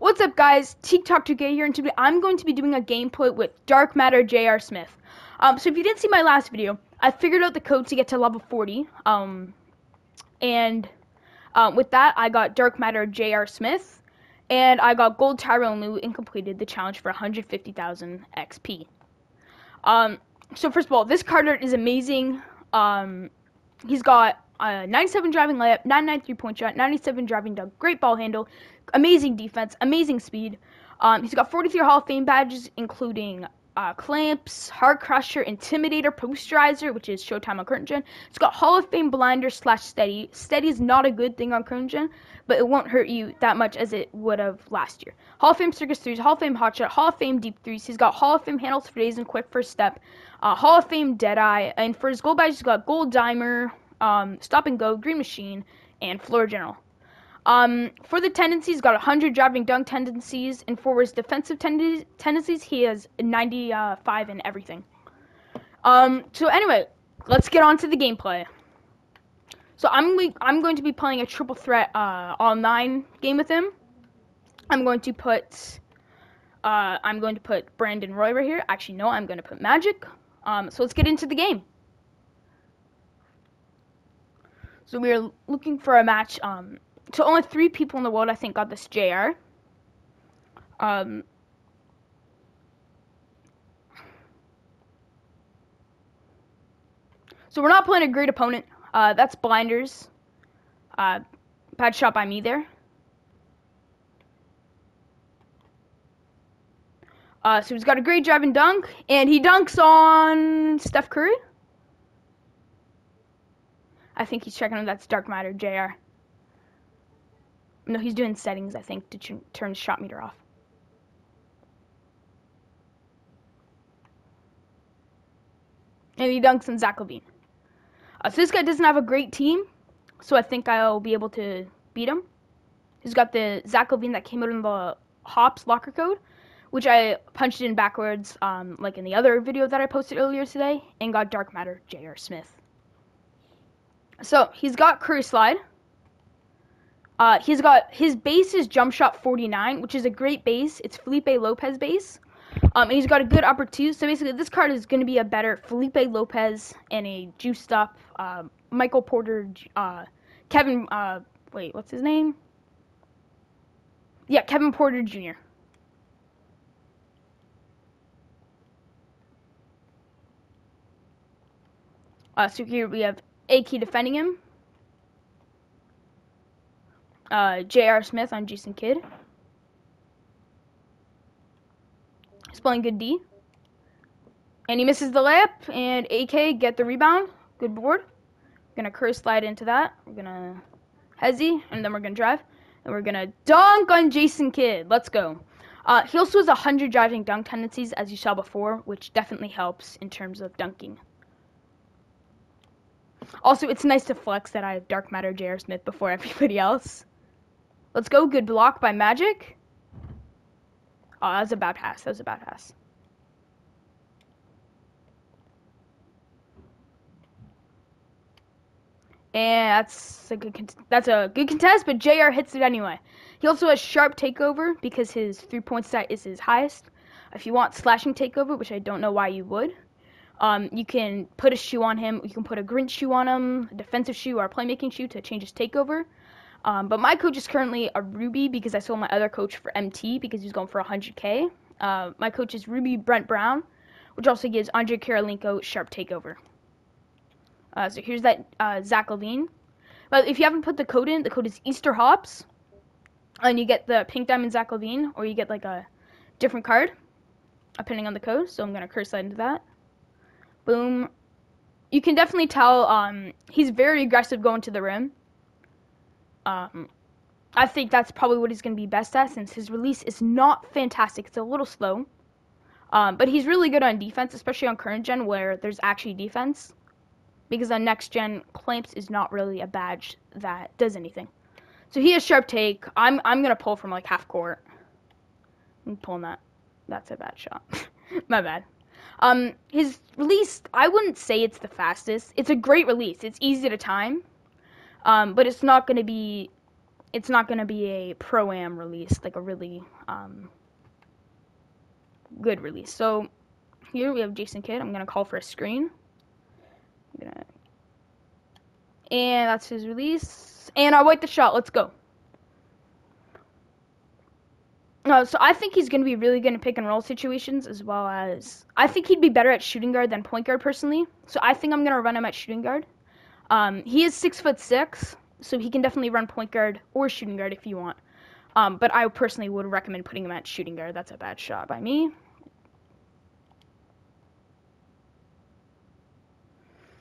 What's up, guys? TikTok2K here, and today I'm going to be doing a gameplay with Dark Matter J.R. Smith. So if you didn't see my last video, I figured out the code to get to level 40. With that, I got Dark Matter J.R. Smith, and I got Gold Tyrone Loot and completed the challenge for 150,000 XP. So first of all, this card art is amazing. He's got 97 driving layup, 993 point shot, 97 driving dunk, great ball handle, amazing defense, amazing speed. He's got 43 Hall of Fame badges, including Clamps, Heart Crusher, Intimidator, Posterizer, which is Showtime on Current Gen. He's got Hall of Fame Blinder / Steady. Steady is not a good thing on Current Gen, but it won't hurt you that much as it would have last year. Hall of Fame Circus 3s, Hall of Fame Hot Shot, Hall of Fame Deep 3s. He's got Hall of Fame Handles for Days and Quick First Step, Hall of Fame Deadeye, and for his gold badge, he's got Gold Dimer, Stop and Go, Green Machine, and Floor General. For the tendencies, he's got 100 driving dunk tendencies, and for his defensive tendencies, he has 95 in everything. So anyway, let's get on to the gameplay. So I'm going to be playing a triple threat online game with him. I'm going to put Brandon Roy right here. Actually, no, I'm going to put Magic. So let's get into the game. So we are looking for a match. So only 3 people in the world, I think, got this JR. So we're not playing a great opponent. That's Blinders. Bad shot by me there. So he's got a great drive and dunk, and he dunks on Steph Curry. I think he's checking on that's Dark Matter JR. No, he's doing settings, I think, to turn his shot meter off. And he dunks on Zach LaVine. So this guy doesn't have a great team, so I think I'll be able to beat him. He's got the Zach LaVine that came out in the Hops locker code, which I punched in backwards, like in the other video that I posted earlier today, and got Dark Matter J.R. Smith. So he's got Curry Slide. He's got his base is jump shot 49, which is a great base. It's Felipe Lopez base. And he's got a good upper two. So basically, this card is going to be a better Felipe Lopez and a juiced up Michael Porter, Kevin. Wait, what's his name? Yeah, Kevin Porter Jr. So here we have AK defending him. J.R. Smith on Jason Kidd. He's playing good D. And he misses the layup, and AK get the rebound. Good board. We're going to curse slide into that. We're going to hezzy, and then we're going to drive. And we're going to dunk on Jason Kidd. Let's go. He also has 100 driving dunk tendencies, as you saw before, which definitely helps in terms of dunking. Also, it's nice to flex that I have Dark Matter J.R. Smith before everybody else. Let's go. Good block by Magic. Oh, that was a bad pass. That was a bad pass. And that's a good contest, but JR hits it anyway. He also has sharp takeover because his 3-point stat is his highest. If you want slashing takeover, which I don't know why you would, you can put a shoe on him. You can put a Grinch shoe on him, a defensive shoe, or a playmaking shoe to change his takeover. But my coach is currently a Ruby because I sold my other coach for MT because he's going for 100K. My coach is Ruby Brent Brown, which also gives Andre Karolinko sharp takeover. So here's that Zach LaVine. But if you haven't put the code in, the code is Easter Hops. And you get the Pink Diamond Zach LaVine, or you get like a different card, depending on the code. So I'm going to curse that into that. Boom. You can definitely tell he's very aggressive going to the rim. I think that's probably what he's going to be best at since his release is not fantastic. It's a little slow. But he's really good on defense, especially on current gen where there's actually defense. Because on next gen, Clamps is not really a badge that does anything. So he has sharp take. I'm going to pull from like half court. I'm pulling that. That's a bad shot. My bad. His release, I wouldn't say it's the fastest. It's a great release. It's easy to time. But it's not going to be it's not going to be a Pro-Am release, like a really good release. So here we have Jason Kidd. I'm going to call for a screen. And that's his release. And I white the shot. Let's go. So I think he's going to be really good in pick and roll situations, as well as I think he'd be better at shooting guard than point guard personally. So I think I'm going to run him at shooting guard. He is 6'6", so he can definitely run point guard or shooting guard if you want. But I personally would recommend putting him at shooting guard. That's a bad shot by me.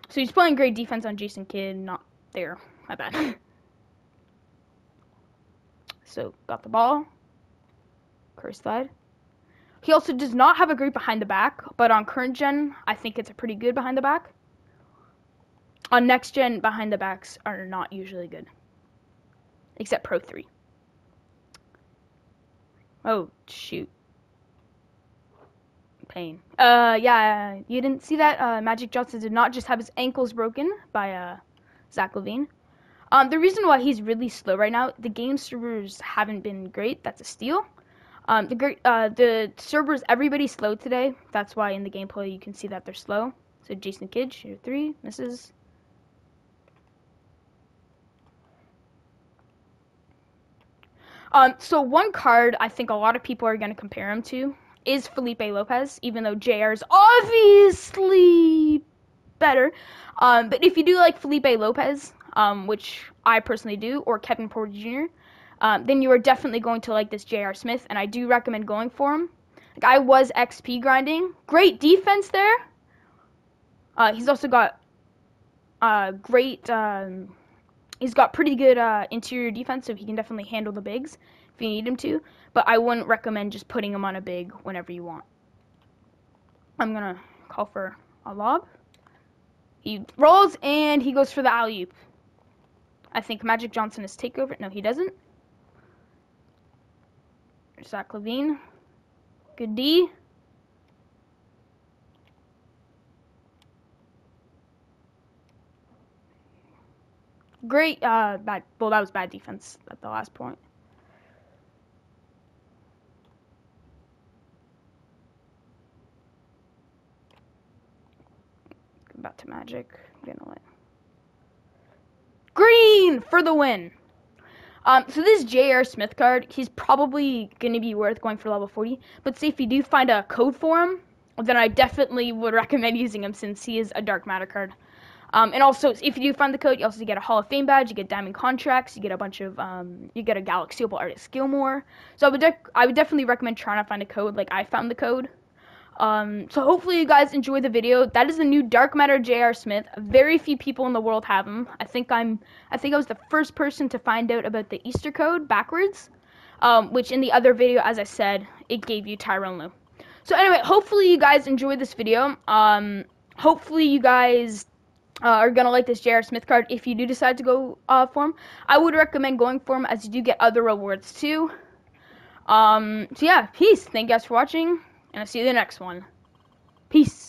So he's playing great defense on Jason Kidd. Not there. My bad. So got the ball. Curse slide. He also does not have a great behind the back, but on current gen, I think it's a pretty good behind the back. On next gen, behind the backs are not usually good. Except Pro 3. Oh, shoot. Pain. Yeah, you didn't see that? Magic Johnson did not just have his ankles broken by, Zach LaVine. The reason why he's really slow right now, the game servers haven't been great. That's a steal. The servers, everybody's slow today. That's why in the gameplay you can see that they're slow. So Jason Kidd, shooter 3, misses. So one card I think a lot of people are going to compare him to is Felipe Lopez, even though JR is obviously better. But if you do like Felipe Lopez, which I personally do, or Kevin Porter Jr., then you are definitely going to like this J.R. Smith, and I do recommend going for him. Like, I was XP grinding. Great defense there. He's also got he's got pretty good interior defense, so he can definitely handle the bigs if you need him to. But I wouldn't recommend just putting him on a big whenever you want. I'm going to call for a lob. He rolls, and he goes for the alley-oop. I think Magic Johnson is takeover. No, he doesn't. Zach LaVine. Good D. Great, bad. Well, that was bad defense at the last point. Go back to Magic. Gonna let Green for the win. So this J.R. Smith card, he's probably going to be worth going for level 40. But say if you do find a code for him, then I definitely would recommend using him since he is a Dark Matter card. And also, if you do find the code, you also get a Hall of Fame badge, you get diamond contracts, you get a bunch of, you get a Galaxy Opal Artist Gilmore. So I would definitely recommend trying to find a code like I found the code. So hopefully you guys enjoyed the video. That is the new Dark Matter J.R. Smith. Very few people in the world have him. I think I was the first person to find out about the Easter code backwards, which in the other video, as I said, it gave you Tyronn Lue. So anyway, hopefully you guys enjoyed this video. Hopefully you guys are gonna like this J.R. Smith card if you do decide to go for him. I would recommend going for him as you do get other rewards too. So yeah, peace. Thank you guys for watching. And I'll see you in the next one. Peace.